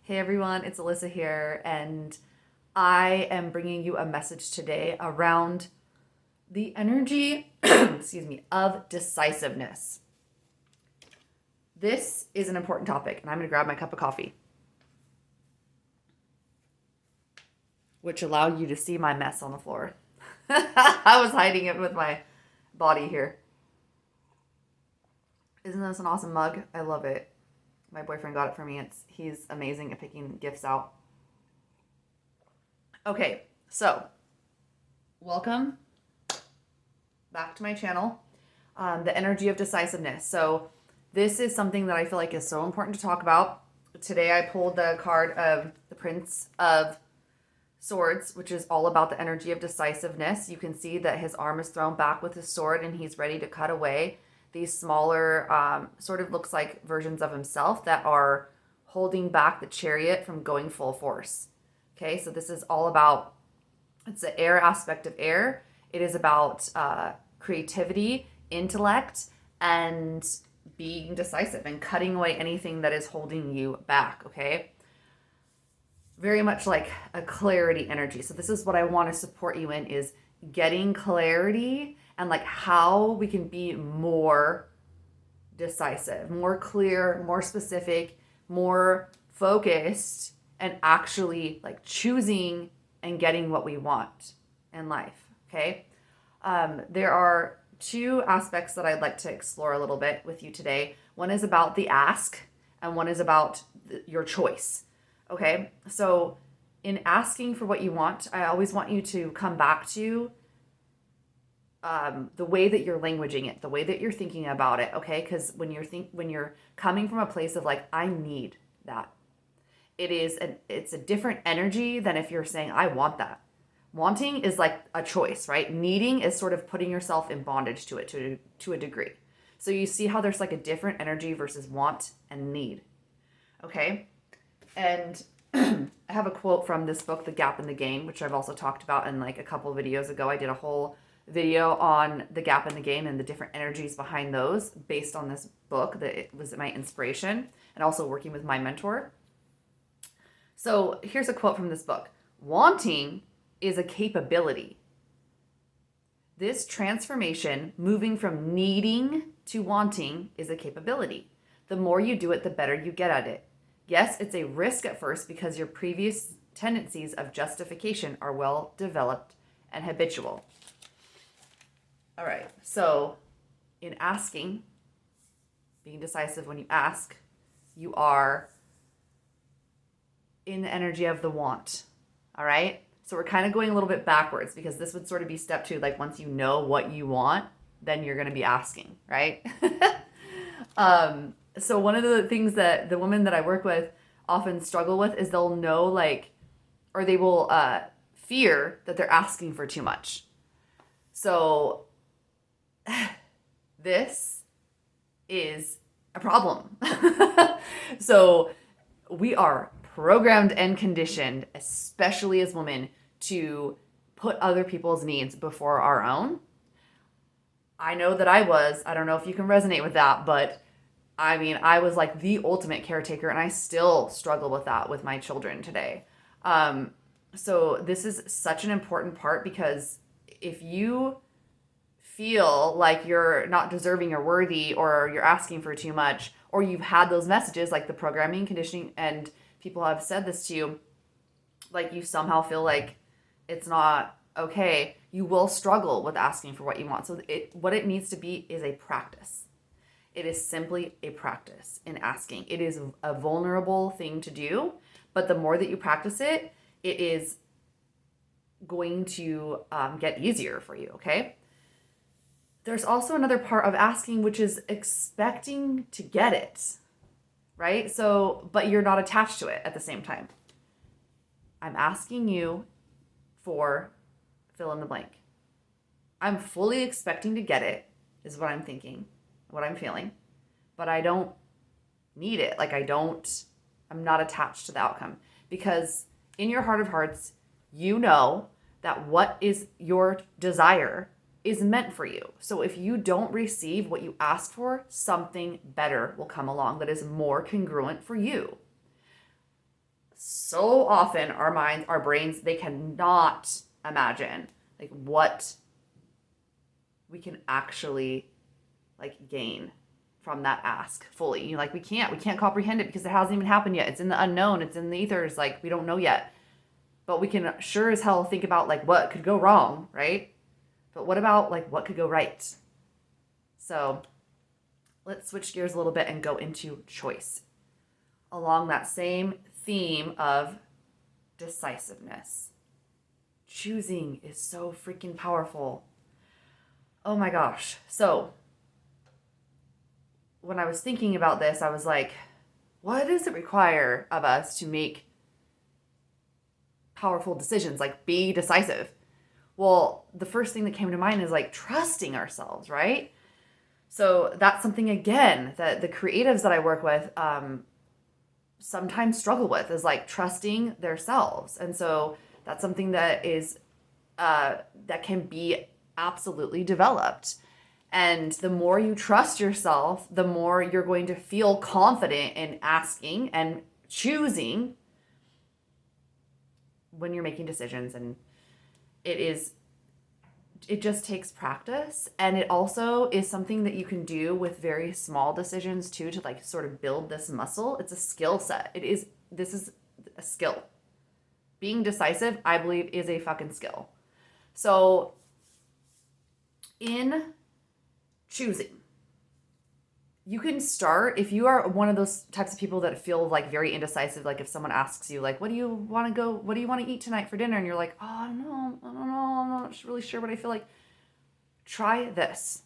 Hey everyone, it's Alyssa here, and I am bringing you a message today around the energy, excuse me, of decisiveness. This is an important topic, and I'm going to grab my cup of coffee, which allow you to see my mess on the floor. I was hiding it with my body here. Isn't this an awesome mug? I love it. My boyfriend got it for me. He's amazing at picking gifts out. Okay, so welcome back to my channel, the energy of decisiveness. So this is something that I feel like is so important to talk about. Today I pulled the card of the Prince of Swords, which is all about the energy of decisiveness. You can see that his arm is thrown back with his sword and he's ready to cut away these smaller, sort of looks like versions of himself that are holding back the chariot from going full force. Okay, so this is all about, it's the air aspect of air. It is about creativity, intellect, and being decisive and cutting away anything that is holding you back, okay? Very much like a clarity energy. So this is what I want to support you in, is getting clarity and like how we can be more decisive, more clear, more specific, more focused, and actually like choosing and getting what we want in life. Okay. There are two aspects that I'd like to explore a little bit with you today. One is about the ask, and one is about your choice. Okay. So in asking for what you want, I always want you to come back to the way that you're languaging it, the way that you're thinking about it, okay? Because when you're coming from a place of like, I need that, it's a different energy than if you're saying, I want that. Wanting is like a choice, right? Needing is sort of putting yourself in bondage to it to a degree. So you see how there's like a different energy versus want and need, okay? And I have a quote from this book, The Gap in the Game, which I've also talked about in like a couple videos ago. I did a whole video on the gap in the game and the different energies behind those based on this book that it was my inspiration, and also working with my mentor. So here's a quote from this book. Wanting is a capability. This transformation, moving from needing to wanting, is a capability. The more you do it, the better you get at it. Yes, it's a risk at first because your previous tendencies of justification are well developed and habitual. All right, so in asking, being decisive when you ask, you are in the energy of the want. All right, so we're kind of going a little bit backwards because this would sort of be step two. Like once you know what you want, then you're going to be asking, right? So one of the things that the women that I work with often struggle with is they'll know like, or they will fear that they're asking for too much. So this is a problem. So we are programmed and conditioned, especially as women, to put other people's needs before our own. I know that I don't know if you can resonate with that, but I mean, I was like the ultimate caretaker, and I still struggle with that with my children today. So this is such an important part, because if you feel like you're not deserving or worthy, or you're asking for too much, or you've had those messages like the programming, conditioning, and people have said this to you, like you somehow feel like it's not okay, you will struggle with asking for what you want. So what it needs to be is a practice. It is simply a practice in asking. It is a vulnerable thing to do, but the more that you practice it, it is going to get easier for you, okay? There's also another part of asking, which is expecting to get it, right? So, but you're not attached to it at the same time. I'm asking you for fill in the blank. I'm fully expecting to get it, is what I'm thinking, what I'm feeling, but I don't need it. Like I'm not attached to the outcome, because in your heart of hearts, you know that what is your desire is meant for you. So if you don't receive what you asked for, something better will come along that is more congruent for you. so often our minds, our brains, they cannot imagine like what we can actually like gain from that ask fully. You know, like we can't comprehend it because it hasn't even happened yet. It's in the unknown. It's in the ethers. Like we don't know yet. But we can sure as hell think about like what could go wrong, right? But what about like what could go right? So let's switch gears a little bit and go into choice. Along that same theme of decisiveness. Choosing is so freaking powerful. Oh my gosh. So when I was thinking about this, I was like, what does it require of us to make powerful decisions, like be decisive? Well, the first thing that came to mind is like trusting ourselves, right? So that's something, again, that the creatives that I work with sometimes struggle with, is like trusting themselves. And so that's something that is that can be absolutely developed. And the more you trust yourself, the more you're going to feel confident in asking and choosing when you're making decisions. And it just takes practice. And it also is something that you can do with very small decisions too, to like sort of build this muscle. It's a skill set. This is a skill. Being decisive, I believe, is a fucking skill. So in choosing, you can start, if you are one of those types of people that feel like very indecisive, like if someone asks you like, what do you want to eat tonight for dinner? And you're like, oh, I don't know, I'm not really sure what I feel like. Try this.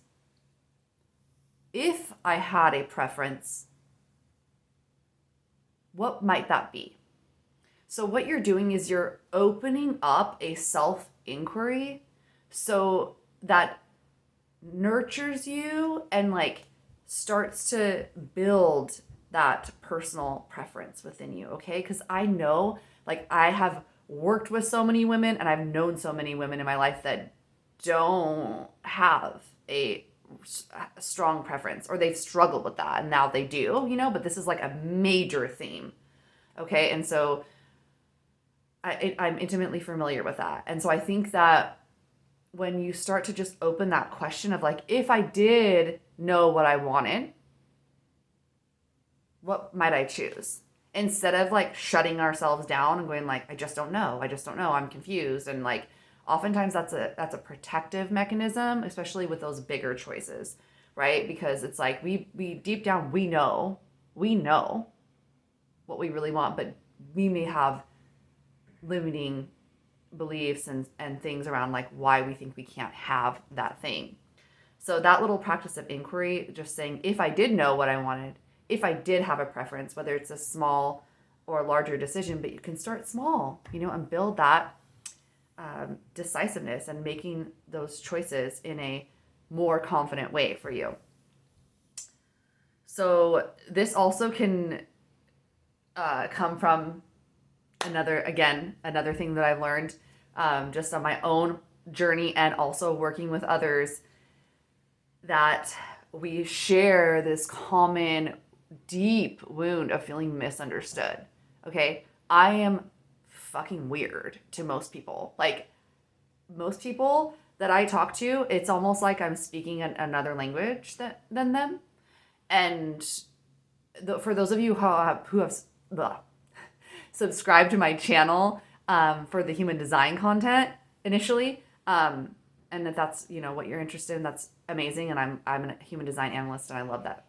If I had a preference, what might that be? So what you're doing is you're opening up a self-inquiry so that nurtures you and like starts to build that personal preference within you, okay? Because I know, like, I have worked with so many women and I've known so many women in my life that don't have a strong preference, or they've struggled with that and now they do, you know, but this is like a major theme, okay? And so I'm intimately familiar with that. And so I think that when you start to just open that question of like, if I did know what I wanted, what might I choose? Instead of like shutting ourselves down and going like, I just don't know, I'm confused. And like, oftentimes that's a protective mechanism, especially with those bigger choices, right? Because it's like, we deep down, we know what we really want, but we may have limiting beliefs and things around like why we think we can't have that thing. So that little practice of inquiry, just saying, if I did know what I wanted, if I did have a preference, whether it's a small or larger decision, but you can start small, you know, and build that decisiveness and making those choices in a more confident way for you. So this also can come from another thing that I've learned just on my own journey and also working with others, that we share this common deep wound of feeling misunderstood. Okay, I am fucking weird to most people. Like, most people that I talk to, it's almost like I'm speaking another language than them. And for those of you who have subscribed to my channel for the human design content initially, and that's, you know, what you're interested in, that's amazing. And I'm a human design analyst and I love that.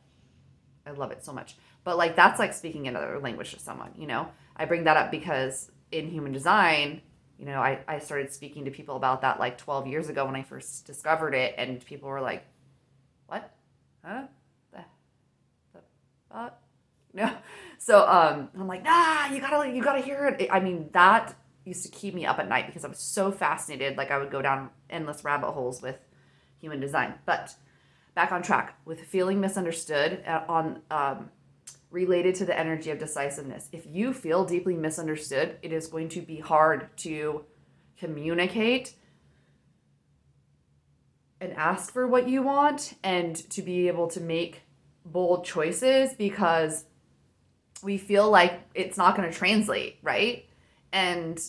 I love it so much. But like, that's like speaking another language to someone, you know. I bring that up because in human design, you know, I started speaking to people about that like 12 years ago when I first discovered it, and people were like, what? Huh? The fuck? No. So I'm like, nah, you gotta hear it. I mean, that used to keep me up at night because I was so fascinated. Like, I would go down endless rabbit holes with human design. But back on track with feeling misunderstood on related to the energy of decisiveness. If you feel deeply misunderstood, it is going to be hard to communicate and ask for what you want and to be able to make bold choices, because we feel like it's not going to translate, right? And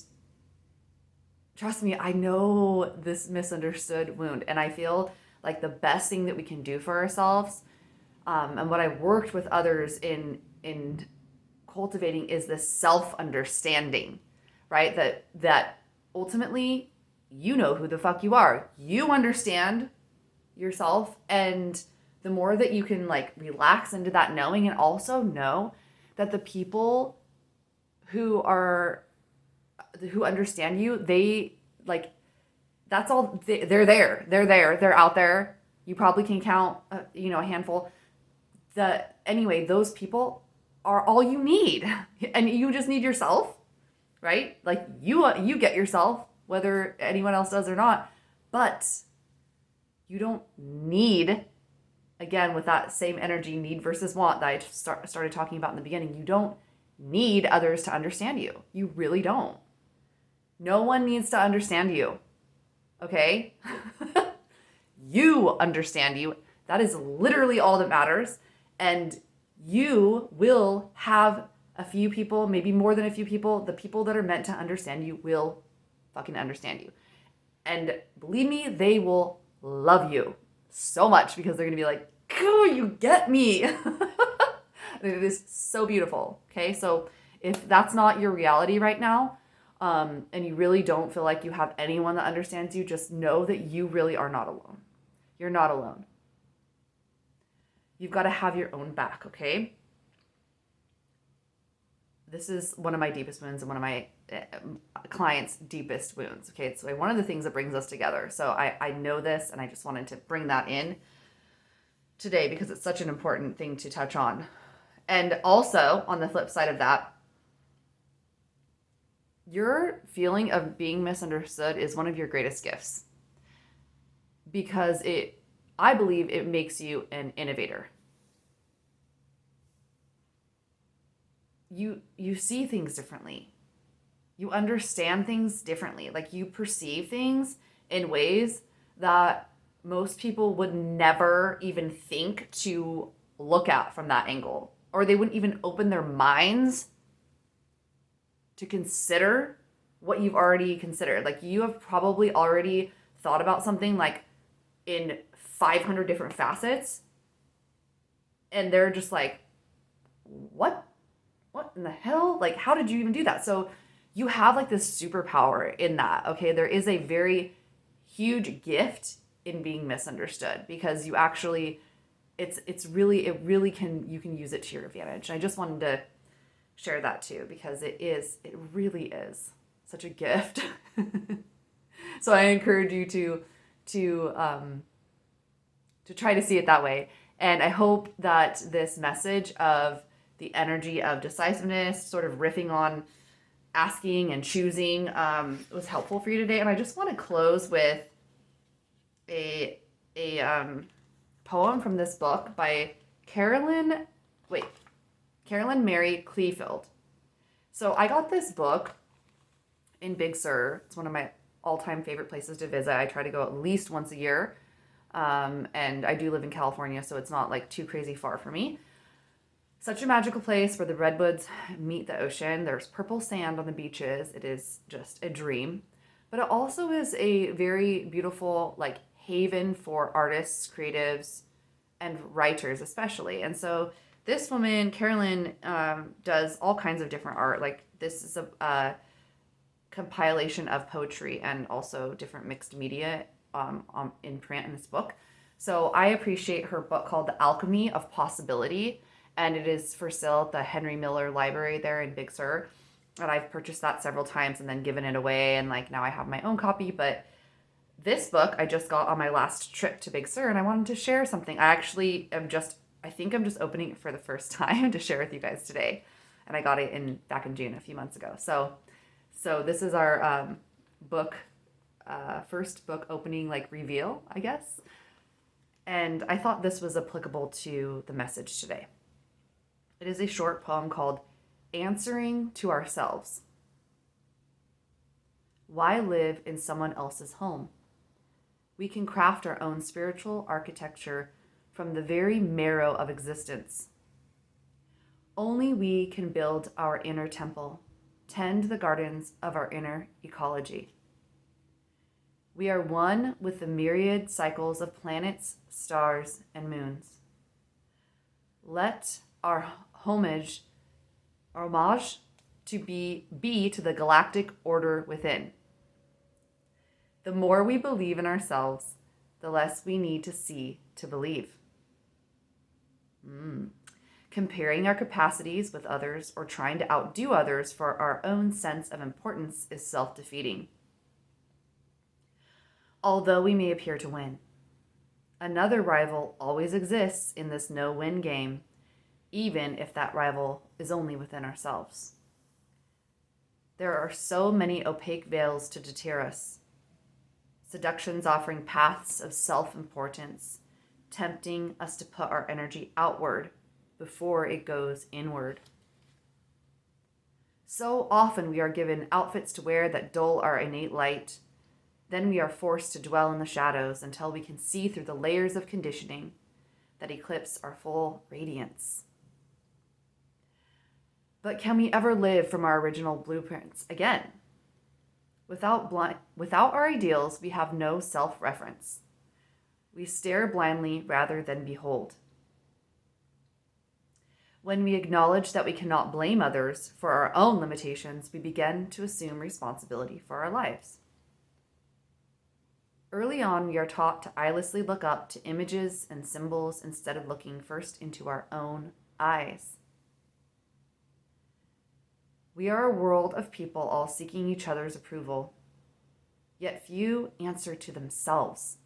trust me, I know this misunderstood wound, and I feel like the best thing that we can do for ourselves, and what I've worked with others in cultivating, is this self-understanding, right? That ultimately, you know who the fuck you are. You understand yourself, and the more that you can like relax into that knowing, and also know that the people who understand you, they like, that's all, they're they're out there. You probably can count a handful. Anyway, those people are all you need, and you just need yourself, right? Like you get yourself, whether anyone else does or not. But you don't need, again, with that same energy, need versus want, that I started talking about in the beginning, you don't need others to understand you. You really don't. No one needs to understand you. Okay? You understand you. That is literally all that matters. And you will have a few people, maybe more than a few people. The people that are meant to understand you will fucking understand you. And believe me, they will love you so much, because they're going to be like, "Cool, you get me." And it is so beautiful. Okay, so if that's not your reality right now, and you really don't feel like you have anyone that understands you, just know that you really are not alone. You're not alone. You've got to have your own back, okay? This is one of my deepest wounds and one of my clients' deepest wounds, okay? It's one of the things that brings us together. So I know this, and I just wanted to bring that in today because it's such an important thing to touch on. And also, on the flip side of that, your feeling of being misunderstood is one of your greatest gifts, because I believe it makes you an innovator. You see things differently. You understand things differently. Like, you perceive things in ways that most people would never even think to look at from that angle, or they wouldn't even open their minds to consider what you've already considered. Like, you have probably already thought about something like in 500 different facets, and they're just like, what in the hell? Like, how did you even do that? So you have like this superpower in that. Okay, there is a very huge gift in being misunderstood, because you actually, it really can, you can use it to your advantage. And I just wanted to share that too, because it really is such a gift. So I encourage you to try to see it that way. And I hope that this message of the energy of decisiveness, sort of riffing on asking and choosing, was helpful for you today. And I just want to close with a poem from this book by Carolyn Mary Clefield. So I got this book in Big Sur. It's one of my all-time favorite places to visit. I try to go at least once a year. And I do live in California, so it's not like too crazy far for me. Such a magical place where the redwoods meet the ocean. There's purple sand on the beaches. It is just a dream. But it also is a very beautiful like haven for artists, creatives, and writers especially. And so this woman, Carolyn, does all kinds of different art. Like, this is a compilation of poetry and also different mixed media in print in this book. So I appreciate her book called The Alchemy of Possibility, and it is for sale at the Henry Miller Library there in Big Sur. And I've purchased that several times and then given it away, and like now I have my own copy. But this book I just got on my last trip to Big Sur, and I wanted to share something. I think I'm just opening it for the first time to share with you guys today. And I got it back in June, a few months ago. So this is our first book opening, like, reveal, I guess. And I thought this was applicable to the message today. It is a short poem called Answering to Ourselves. Why live in someone else's home? We can craft our own spiritual architecture from the very marrow of existence. Only we can build our inner temple, tend the gardens of our inner ecology. We are one with the myriad cycles of planets, stars, and moons. Let our homage to be to the galactic order within. The more we believe in ourselves, the less we need to see to believe. Comparing our capacities with others or trying to outdo others for our own sense of importance is self-defeating. Although we may appear to win, another rival always exists in this no-win game, even if that rival is only within ourselves. There are so many opaque veils to deter us. Seductions offering paths of self-importance, tempting us to put our energy outward before it goes inward. So often we are given outfits to wear that dull our innate light. Then we are forced to dwell in the shadows until we can see through the layers of conditioning that eclipse our full radiance. But can we ever live from our original blueprints again? Without our ideals, we have no self-reference. We stare blindly rather than behold. When we acknowledge that we cannot blame others for our own limitations, we begin to assume responsibility for our lives. Early on, we are taught to eyelessly look up to images and symbols instead of looking first into our own eyes. We are a world of people all seeking each other's approval, yet few answer to themselves.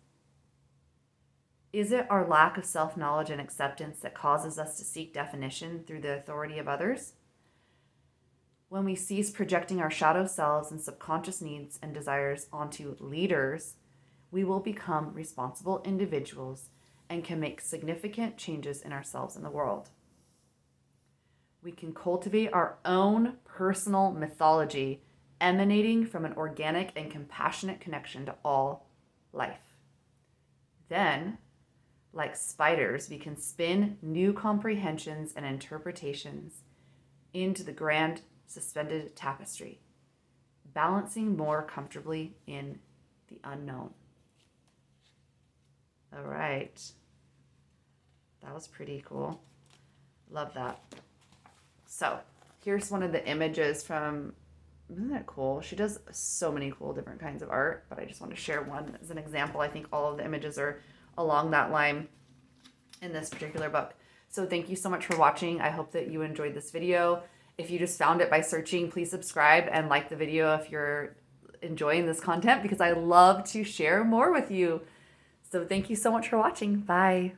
Is it our lack of self-knowledge and acceptance that causes us to seek definition through the authority of others? When we cease projecting our shadow selves and subconscious needs and desires onto leaders, we will become responsible individuals and can make significant changes in ourselves and the world. We can cultivate our own personal mythology emanating from an organic and compassionate connection to all life. Then, like spiders, we can spin new comprehensions and interpretations into the grand suspended tapestry, balancing more comfortably in the unknown. All right. That was pretty cool. Love that. So here's one of the images from, isn't that cool? She does so many cool different kinds of art, but I just want to share one as an example. I think all of the images are along that line in this particular book. So thank you so much for watching. I hope that you enjoyed this video. If you just found it by searching, please subscribe and like the video if you're enjoying this content, because I love to share more with you. So thank you so much for watching. Bye.